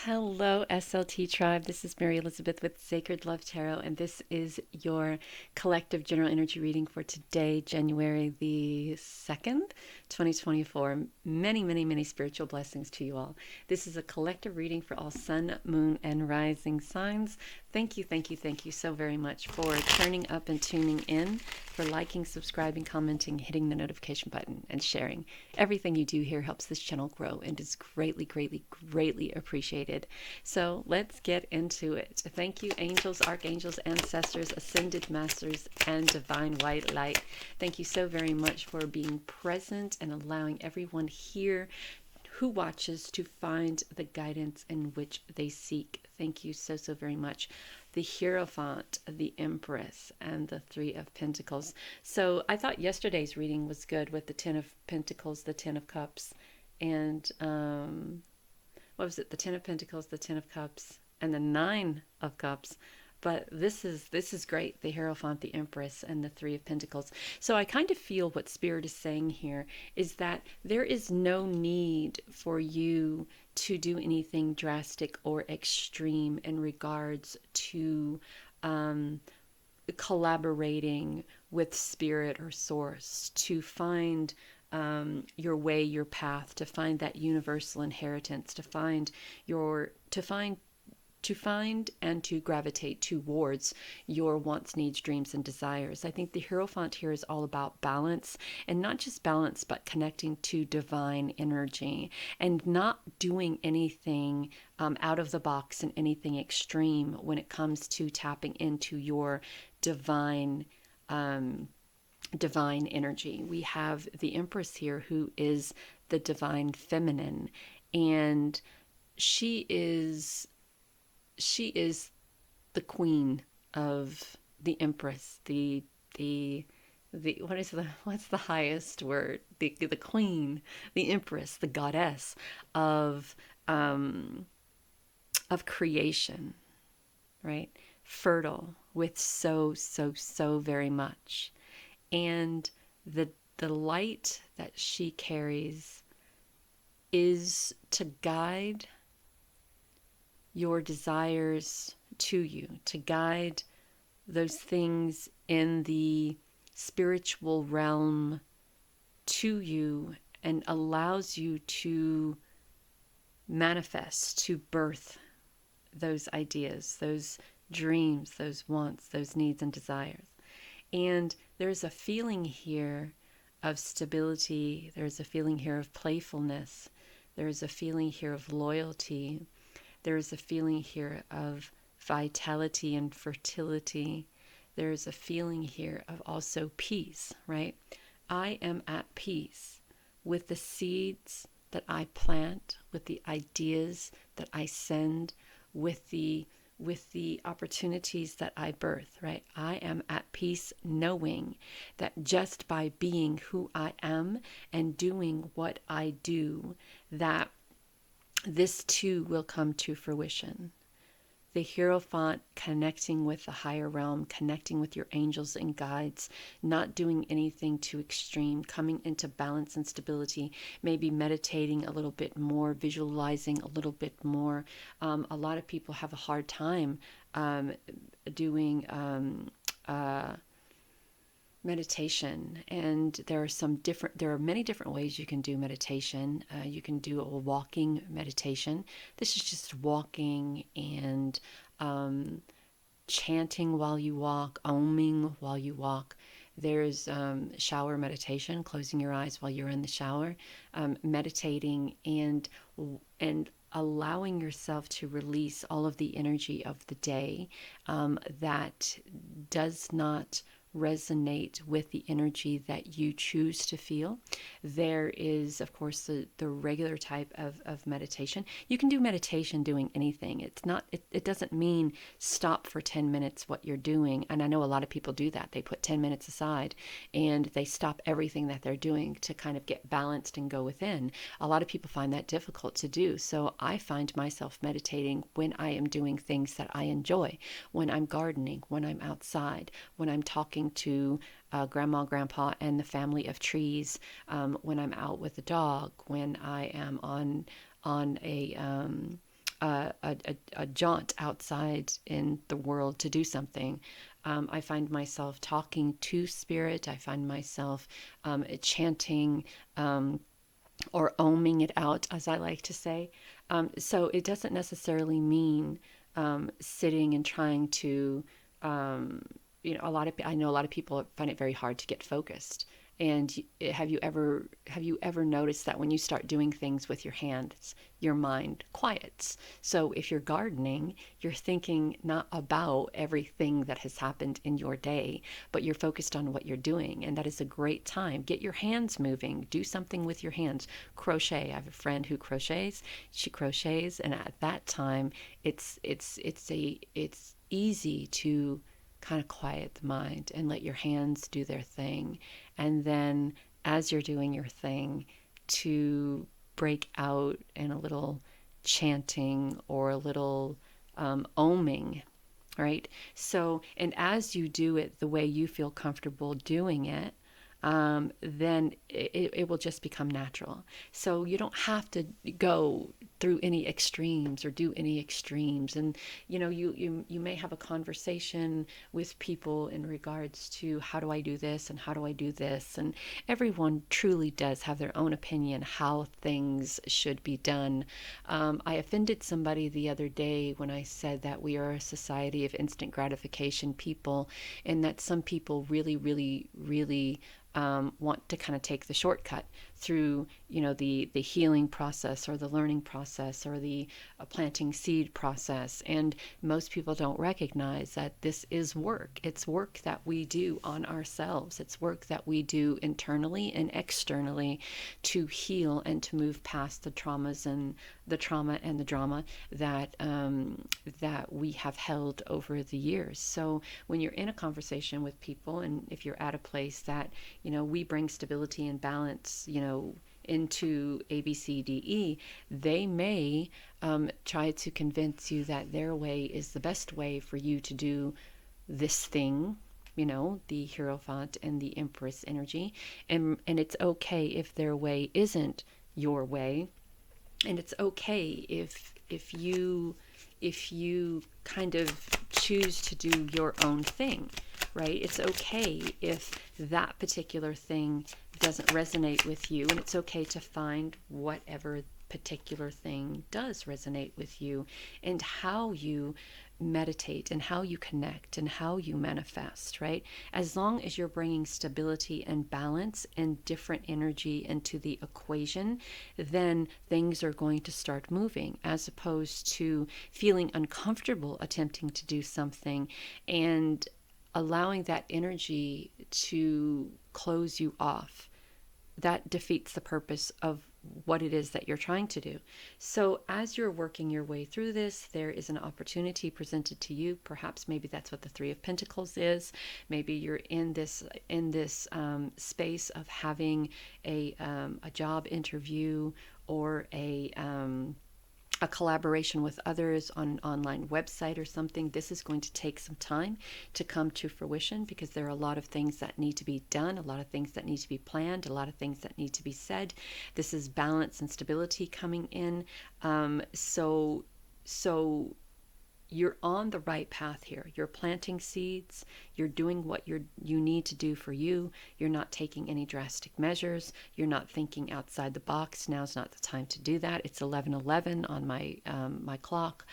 Hello, SLT Tribe. This is Mary Elizabeth with Sacred Love Tarot, and this is your collective general energy reading for today, January the 2nd, 2024. Many, many, many spiritual blessings to you all. This is a collective reading for all sun, moon, and rising signs. Thank you so very much for turning up and tuning in, for liking, subscribing, commenting, hitting the notification button, and sharing. Everything you do here helps this channel grow and is greatly, greatly, greatly appreciated. So let's get into it. Thank you, angels, archangels, ancestors, ascended masters, and divine white light. Thank you so very much for being present and allowing everyone here who watches to find the guidance in which they seek. Thank you so very much. The Hierophant, the Empress, and the Three of Pentacles. So I thought yesterday's reading was good with the Ten of Pentacles, the Ten of Cups, and what was it? The Ten of Pentacles, the Ten of Cups, and the Nine of Cups. But this is great, the Hierophant, the Empress, and the Three of Pentacles. So I kind of feel what Spirit is saying here is that there is no need for you to do anything drastic or extreme in regards to collaborating with Spirit or Source to find your way, your path, to find that universal inheritance, to find and to gravitate towards your wants, needs, dreams, and desires. I think the Hierophant here is all about balance, and not just balance, but connecting to divine energy and not doing anything out of the box and anything extreme when it comes to tapping into your divine energy. We have the Empress here, who is the divine feminine, and she is the queen of the Empress, what's the highest word? The queen, the Empress, the goddess of creation, right? Fertile with so very much. And the light that she carries is to guide your desires to you, to guide those things in the spiritual realm to you, and allows you to manifest, to birth those ideas, those dreams, those wants, those needs and desires. And there's a feeling here of stability. There's a feeling here of playfulness. There's a feeling here of loyalty. There's a feeling here of vitality and fertility. There's a feeling here of also peace, right? I am at peace with the seeds that I plant, with the ideas that I send, with the opportunities that I birth, right? I am at peace knowing that just by being who I am and doing what I do, that this too will come to fruition. The Hierophant, connecting with the higher realm, connecting with your angels and guides, not doing anything too extreme, coming into balance and stability, maybe meditating a little bit more, visualizing a little bit more. A lot of people have a hard time doing meditation, and there are many different ways you can do meditation. You can do a walking meditation. This is just walking and chanting while you walk, oming while you walk. There's shower meditation, closing your eyes while you're in the shower, meditating and allowing yourself to release all of the energy of the day that does not resonate with the energy that you choose to feel. There is, of course, the regular type of meditation. You can do meditation doing anything. It doesn't mean stop for 10 minutes what you're doing. And I know a lot of people do that. They put 10 minutes aside and they stop everything that they're doing to kind of get balanced and go within. A lot of people find that difficult to do. So I find myself meditating when I am doing things that I enjoy, when I'm gardening, when I'm outside, when I'm talking to grandma, grandpa, and the family of trees, when I'm out with the dog, when I am on a jaunt outside in the world to do something. I find myself talking to spirit. I find myself chanting or oming it out, as I like to say. So it doesn't necessarily mean sitting and trying to, I know a lot of people find it very hard to get focused. And have you ever noticed that when you start doing things with your hands, your mind quiets? So if you're gardening, you're thinking not about everything that has happened in your day, but you're focused on what you're doing, and that is a great time. Get your hands moving. Do something with your hands. Crochet. I have a friend who crochets. She crochets, and at that time, it's easy to kind of quiet the mind and let your hands do their thing. And then as you're doing your thing, to break out in a little chanting or a little oming, right? So, and as you do it the way you feel comfortable doing it, then it will just become natural. So you don't have to go through any extremes or do any extremes. And you may have a conversation with people in regards to how do I do this and how do I do this, and everyone truly does have their own opinion how things should be done. I offended somebody the other day when I said that we are a society of instant gratification people, and that some people really, really, really want to kind of take the shortcut through, the healing process or the learning process or the planting seed process. And most people don't recognize that this is work. It's work that we do on ourselves. It's work that we do internally and externally to heal and to move past the traumas and the trauma and the drama that that we have held over the years. So when you're in a conversation with people, and if you're at a place that we bring stability and balance, into ABCDE, they may try to convince you that their way is the best way for you to do this thing, the Hierophant and the Empress energy. And it's okay if their way isn't your way. And it's okay if you kind of choose to do your own thing, right? It's okay if that particular thing doesn't resonate with you, and it's okay to find whatever particular thing does resonate with you, and how you meditate and how you connect and how you manifest, right? As long as you're bringing stability and balance and different energy into the equation, then things are going to start moving, as opposed to feeling uncomfortable attempting to do something and allowing that energy to close you off. That defeats the purpose of what it is that you're trying to do. So as you're working your way through this, there is an opportunity presented to you. Perhaps maybe that's what the Three of Pentacles is. Maybe you're in this space of having a job interview or a collaboration with others on an online website or something. This is going to take some time to come to fruition, because there are a lot of things that need to be done, a lot of things that need to be planned, a lot of things that need to be said. This is balance and stability coming in. So you're on the right path here. You're planting seeds. You're doing what you need to do for you. You're not taking any drastic measures. You're not thinking outside the box. Now's not the time to do that. It's 11:11 on my clock.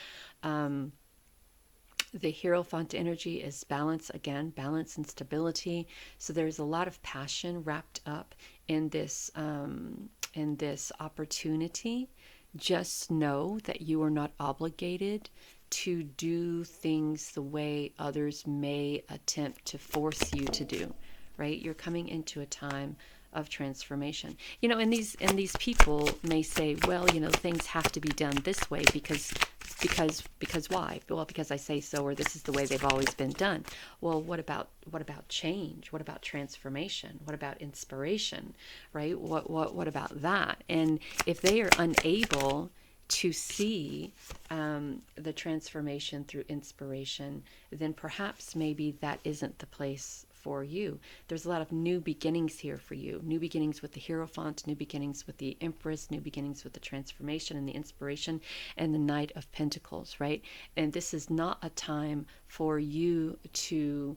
The Hierophant energy is balance again, balance and stability. So there's a lot of passion wrapped up in this opportunity. Just know that you are not obligated to do things the way others may attempt to force you to do, right? You're coming into a time of transformation. And these people may say, well, things have to be done this way because why? Well, because I say so, or this is the way they've always been done. Well, what about change? What about transformation? What about inspiration, right? What about that? And if they are unable to see the transformation through inspiration, then perhaps maybe that isn't the place for you. There's a lot of new beginnings here for you. New beginnings with the Hierophant, new beginnings with the Empress, new beginnings with the transformation and the inspiration and the Knight of Pentacles, right? And this is not a time for you to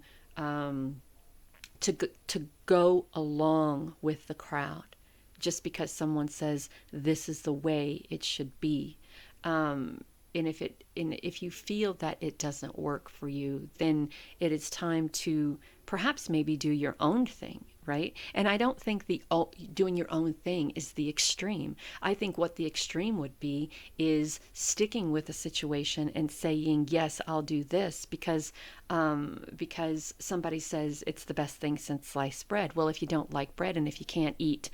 go along with the crowd just because someone says this is the way it should be. And if you feel that it doesn't work for you, then it is time to perhaps maybe do your own thing, right? And I don't think doing your own thing is the extreme. I think what the extreme would be is sticking with a situation and saying, yes, I'll do this because somebody says it's the best thing since sliced bread. Well, if you don't like bread and if you can't eat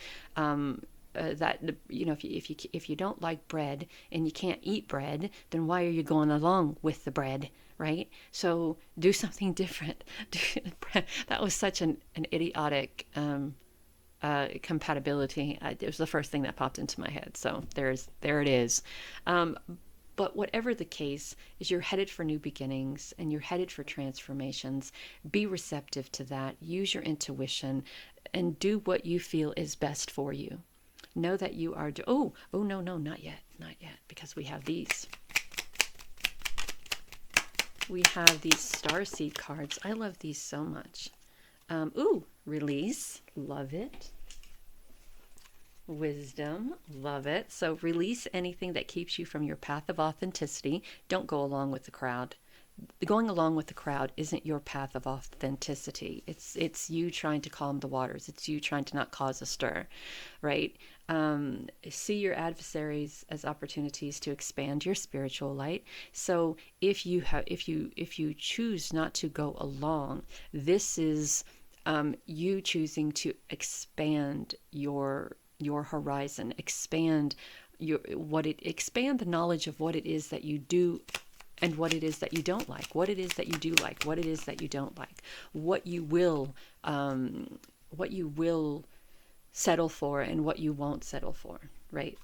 if you don't like bread and you can't eat bread, then why are you going along with the bread, right? So do something different. That was such an idiotic compatibility. It was the first thing that popped into my head. So there it is. But whatever the case is, you're headed for new beginnings and you're headed for transformations. Be receptive to that. Use your intuition and do what you feel is best for you. Know that you are... no, not yet, because we have these. We have these starseed cards. I love these so much. Release, love it. Wisdom, love it. So release anything that keeps you from your path of authenticity. Don't go along with the crowd. Going along with the crowd isn't your path of authenticity. It's you trying to calm the waters. It's you trying to not cause a stir, right? See your adversaries as opportunities to expand your spiritual light. So if you choose not to go along, this is you choosing to expand your horizon, expand the knowledge of what it is that you do and what it is that you don't like, what it is that you do like, what it is that you don't like, what you will settle for and what you won't settle for, right?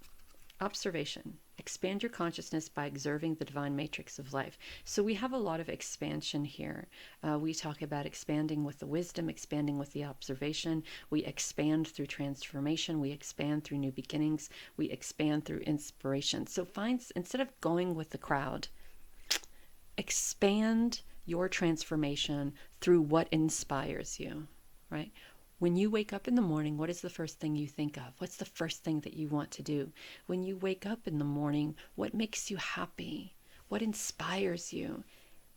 Observation. Expand your consciousness by observing the divine matrix of life. So we have a lot of expansion here. We talk about expanding with the wisdom, expanding with the observation. We expand through transformation. We expand through new beginnings. We expand through inspiration. So instead of going with the crowd, expand your transformation through what inspires you, right? When you wake up in the morning, what is the first thing you think of? What's the first thing that you want to do? When you wake up in the morning, what makes you happy? What inspires you?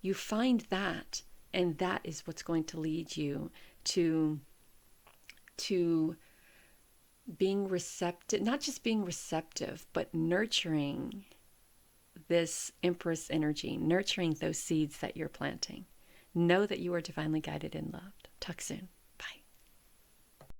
You find that, and that is what's going to lead you to being receptive, not just being receptive, but nurturing this Empress energy, nurturing those seeds that you're planting. Know that you are divinely guided and loved. Talk soon.